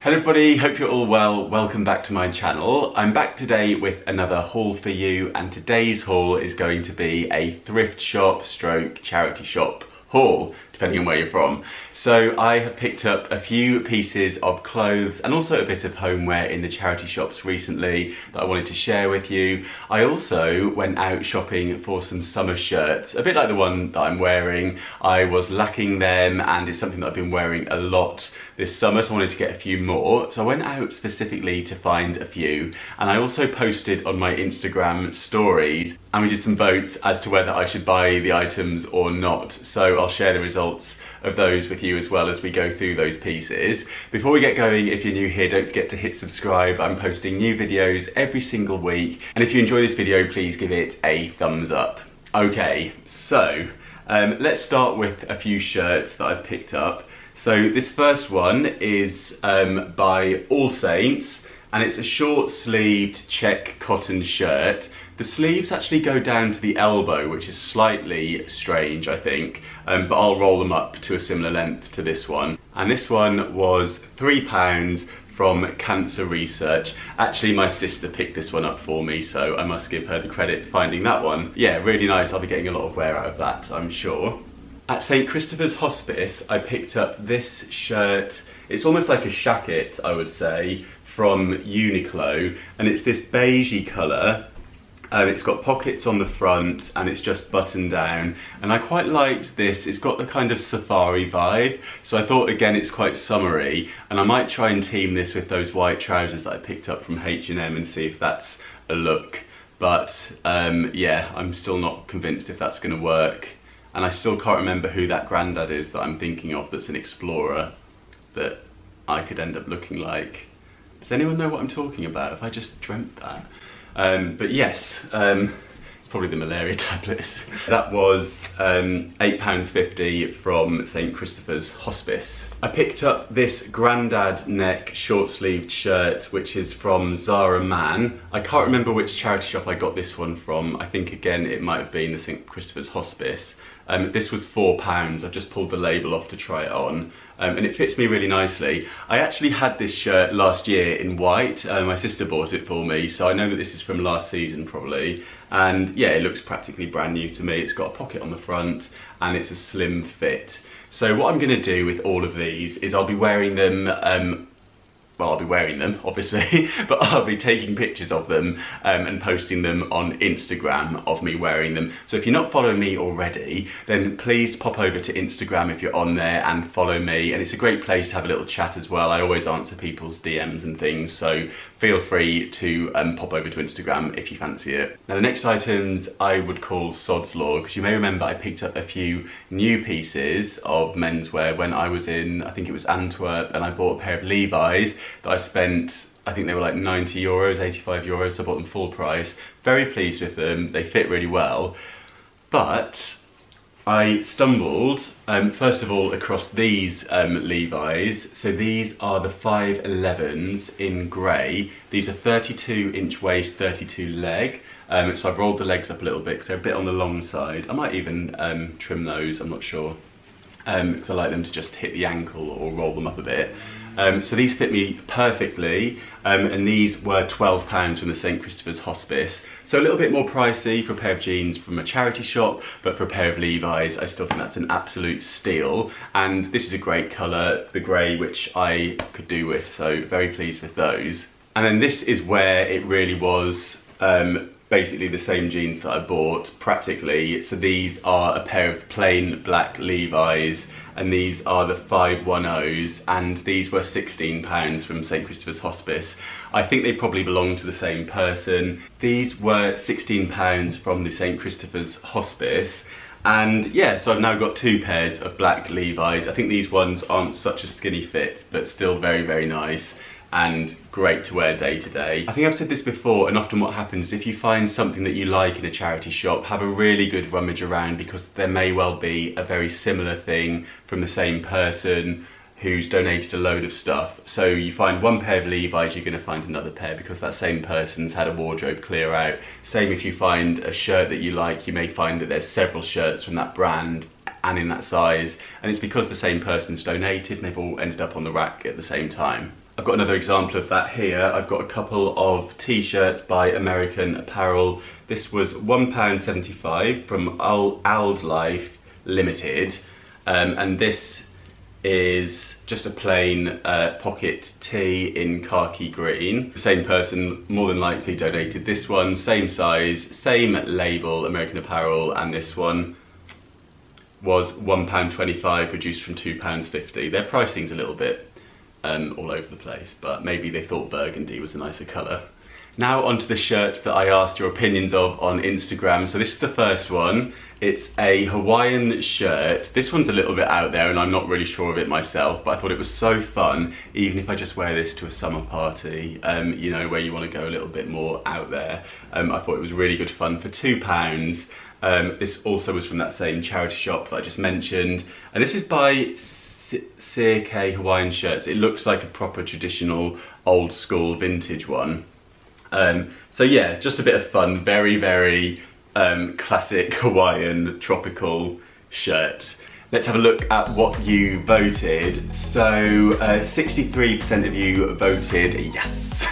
Hello everybody, hope you're all well. Welcome back to my channel. I'm back today with another haul for you, and today's haul is going to be a thrift shop stroke charity shop haul, depending on where you're from. So I have picked up a few pieces of clothes and also a bit of homeware in the charity shops recently that I wanted to share with you. I also went out shopping for some summer shirts, a bit like the one that I'm wearing. I was lacking them and it's something that I've been wearing a lot this summer, so I wanted to get a few more. So I went out specifically to find a few, and I also posted on my Instagram stories and we did some votes as to whether I should buy the items or not. So I'll share the results of those with you as well as we go through those pieces. Before we get going, if you're new here, don't forget to hit subscribe. I'm posting new videos every single week, and if you enjoy this video, please give it a thumbs up. Okay, so let's start with a few shirts that I've picked up. So this first one is by All Saints, and it's a short-sleeved Czech cotton shirt. The sleeves actually go down to the elbow, which is slightly strange, I think, but I'll roll them up to a similar length to this one. And this one was £3 from Cancer Research. Actually, my sister picked this one up for me, so I must give her the credit for finding that one. Yeah, really nice. I'll be getting a lot of wear out of that, I'm sure. At St Christopher's Hospice, I picked up this shirt. It's almost like a shacket, I would say, from Uniqlo, and it's this beigey colour. It's got pockets on the front and it's just buttoned down, and I quite liked this. It's got the kind of safari vibe, so I thought again it's quite summery, and I might try and team this with those white trousers that I picked up from H&M and see if that's a look. But yeah, I'm still not convinced if that's going to work, and I still can't remember who that granddad is that I'm thinking of that's an explorer that I could end up looking like. Does anyone know what I'm talking about? Have I just dreamt that? But yes, it's probably the malaria tablets. That was £8.50 from St Christopher's Hospice. I picked up this grandad neck short-sleeved shirt, which is from Zara Man. I can't remember which charity shop I got this one from. I think again it might have been the St Christopher's Hospice. This was £4. I've just pulled the label off to try it on. And it fits me really nicely. I actually had this shirt last year in white. My sister bought it for me, so I know that this is from last season probably. And yeah, it looks practically brand new to me. It's got a pocket on the front and it's a slim fit. So what I'm gonna do with all of these is I'll be wearing them, well, I'll be wearing them, obviously, but I'll be taking pictures of them and posting them on Instagram of me wearing them. So if you're not following me already, then please pop over to Instagram if you're on there and follow me. And it's a great place to have a little chat as well. I always answer people's DMs and things, so feel free to pop over to Instagram if you fancy it. Now the next items I would call Sod's Law, because you may remember I picked up a few new pieces of menswear when I was in, I think it was Antwerp, and I bought a pair of Levi's that I spent, I think they were like 90 euros, 85 euros, so I bought them full price. Very pleased with them, they fit really well. But I stumbled, first of all, across these Levi's. So these are the 511s in grey. These are 32-inch waist, 32 leg. So I've rolled the legs up a little bit because they're a bit on the long side. I might even trim those, I'm not sure. Because I like them to just hit the ankle or roll them up a bit. So these fit me perfectly, and these were £12 from the St Christopher's Hospice. So a little bit more pricey for a pair of jeans from a charity shop, but for a pair of Levi's, I still think that's an absolute steal. And this is a great colour, the grey, which I could do with, so very pleased with those. And then this is where it really was basically the same jeans that I bought, practically. So these are a pair of plain black Levi's, and these are the 510s, and these were £16 from St Christopher's Hospice. I think they probably belong to the same person. These were £16 from the St Christopher's Hospice. And yeah, so I've now got two pairs of black Levi's. I think these ones aren't such a skinny fit, but still very, very nice and great to wear day to day. I think I've said this before, and often what happens if you find something that you like in a charity shop, have a really good rummage around, because there may well be a very similar thing from the same person who's donated a load of stuff. So you find one pair of Levi's, you're gonna find another pair because that same person's had a wardrobe clear out. Same if you find a shirt that you like, you may find that there's several shirts from that brand and in that size, and it's because the same person's donated and they've all ended up on the rack at the same time. I've got another example of that here. I've got a couple of t-shirts by American Apparel. This was £1.75 from Ald Life Limited, and this is just a plain pocket tee in khaki green. The same person more than likely donated this one, same size, same label, American Apparel, and this one was £1.25 reduced from £2.50. Their pricing's a little bit all over the place, but maybe they thought burgundy was a nicer colour. Now onto the shirts that I asked your opinions of on Instagram. So this is the first one. It's a Hawaiian shirt. This one's a little bit out there and I'm not really sure of it myself, but I thought it was so fun, even if I just wear this to a summer party, you know, where you want to go a little bit more out there. I thought it was really good fun for £2. This also was from that same charity shop that I just mentioned. And this is by CK Hawaiian Shirts. It looks like a proper traditional old school vintage one. So yeah, just a bit of fun, very, very classic Hawaiian tropical shirt. Let's have a look at what you voted. So 63% of you voted yes,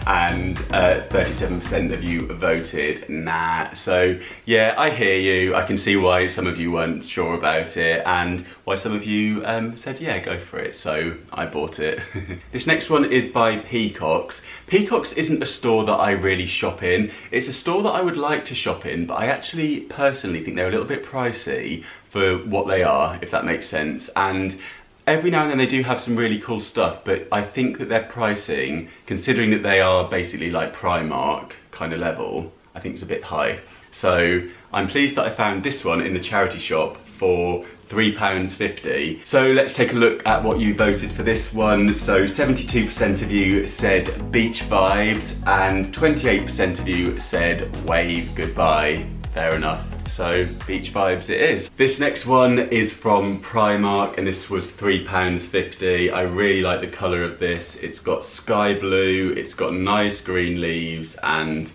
and 37% of you voted nah. So yeah, I hear you. I can see why some of you weren't sure about it and why some of you said yeah, go for it. So I bought it. This next one is by Peacocks. Peacocks isn't a store that I really shop in. It's a store that I would like to shop in, but I actually personally think they're a little bit pricey for what they are, if that makes sense. And every now and then they do have some really cool stuff, but I think that their pricing, considering that they are basically like Primark kind of level, I think it's a bit high. So I'm pleased that I found this one in the charity shop for £3.50. So let's take a look at what you voted for this one. So 72% of you said beach vibes and 28% of you said wave goodbye. Fair enough. So beach vibes it is. This next one is from Primark and this was £3.50. I really like the colour of this. It's got sky blue, it's got nice green leaves and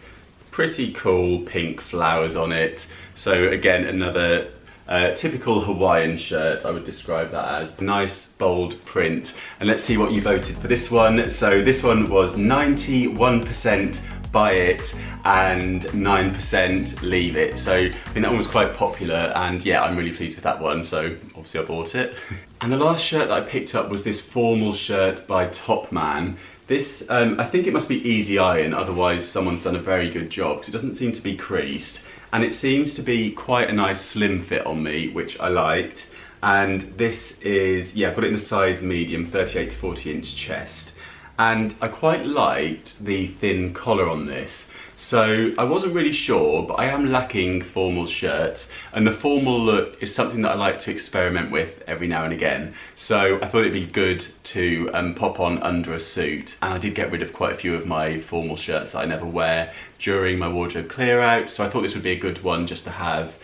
pretty cool pink flowers on it. So again, another typical Hawaiian shirt, I would describe that as. Nice bold print. And let's see what you voted for this one. So this one was 91% buy it and 9% leave it. So I think that one was quite popular and yeah, I'm really pleased with that one. So obviously I bought it. And the last shirt that I picked up was this formal shirt by Topman. This, I think it must be easy iron, otherwise someone's done a very good job because it doesn't seem to be creased. And it seems to be quite a nice slim fit on me, which I liked. And this is, yeah, I got it in a size medium, 38 to 40 inch chest. And I quite liked the thin collar on this. So I wasn't really sure, but I am lacking formal shirts, and the formal look is something that I like to experiment with every now and again. So I thought it'd be good to pop on under a suit, and I did get rid of quite a few of my formal shirts that I never wear during my wardrobe clear out, so I thought this would be a good one just to have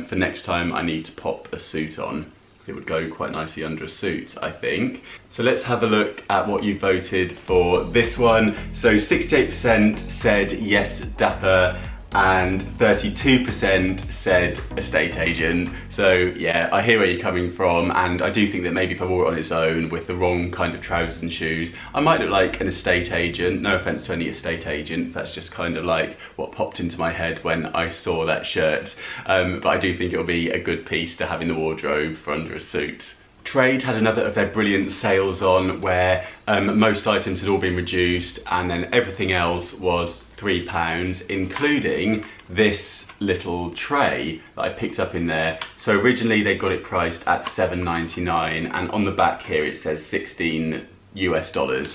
for next time I need to pop a suit on. It would go quite nicely under a suit, I think. So let's have a look at what you voted for this one. So 68% said yes, dapper, and 32% said estate agent. So yeah, I hear where you're coming from, and I do think that maybe if I wore it on its own with the wrong kind of trousers and shoes, I might look like an estate agent. No offense to any estate agents, that's just kind of like what popped into my head when I saw that shirt. But I do think it'll be a good piece to have in the wardrobe for under a suit. Traid had another of their brilliant sales on where most items had all been reduced and then everything else was £3, including this little tray that I picked up in there. So originally they got it priced at $7.99 and on the back here it says $16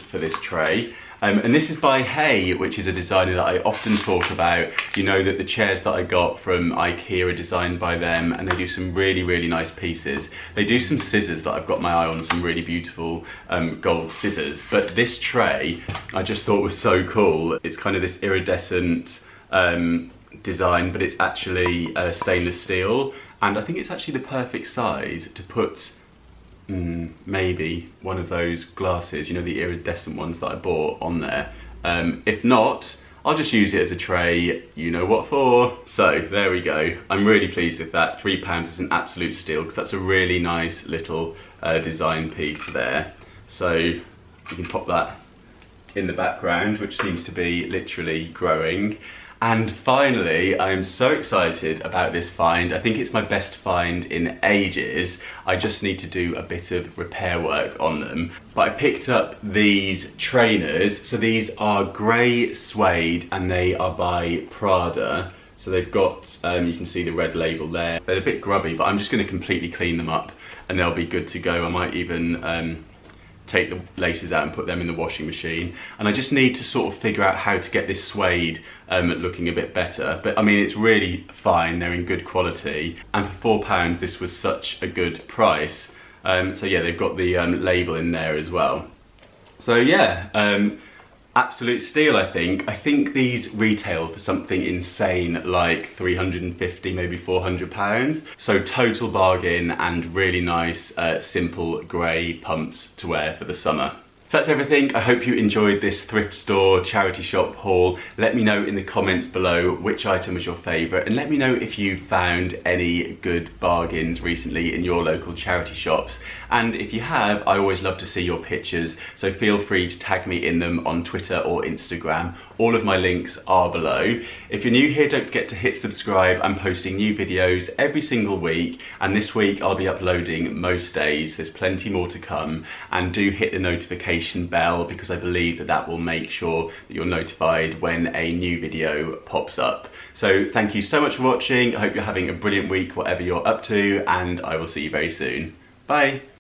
for this tray. And this is by Hay, which is a designer that I often talk about. You know that the chairs that I got from IKEA are designed by them, and they do some really, really nice pieces. They do some scissors that I've got my eye on, some really beautiful gold scissors. But this tray I just thought was so cool. It's kind of this iridescent design, but it's actually stainless steel. And I think it's actually the perfect size to put maybe one of those glasses, you know, the iridescent ones that I bought on there. If not, I'll just use it as a tray, you know what for. So there we go. I'm really pleased with that. £3 is an absolute steal because that's a really nice little design piece there. So you can pop that in the background, which seems to be literally growing. And finally, I am so excited about this find. I think it's my best find in ages. I just need to do a bit of repair work on them. But I picked up these trainers. So these are grey suede and they are by Prada. So they've got, you can see the red label there. They're a bit grubby, but I'm just going to completely clean them up and they'll be good to go. I might even take the laces out and put them in the washing machine. And I just need to sort of figure out how to get this suede looking a bit better. But I mean, it's really fine, they're in good quality. And for £4, this was such a good price. So yeah, they've got the label in there as well. So yeah, absolute steal, I think. I think these retail for something insane like £350, maybe £400. So total bargain and really nice, simple grey pumps to wear for the summer. So that's everything. I hope you enjoyed this thrift store charity shop haul. Let me know in the comments below which item was your favourite, and let me know if you found any good bargains recently in your local charity shops. And if you have, I always love to see your pictures, so feel free to tag me in them on Twitter or Instagram. All of my links are below. If you're new here, don't forget to hit subscribe. I'm posting new videos every single week, and this week I'll be uploading most days. There's plenty more to come, and do hit the notification bell because I believe that that will make sure that you're notified when a new video pops up. So thank you so much for watching. I hope you're having a brilliant week, whatever you're up to, and I will see you very soon. Bye.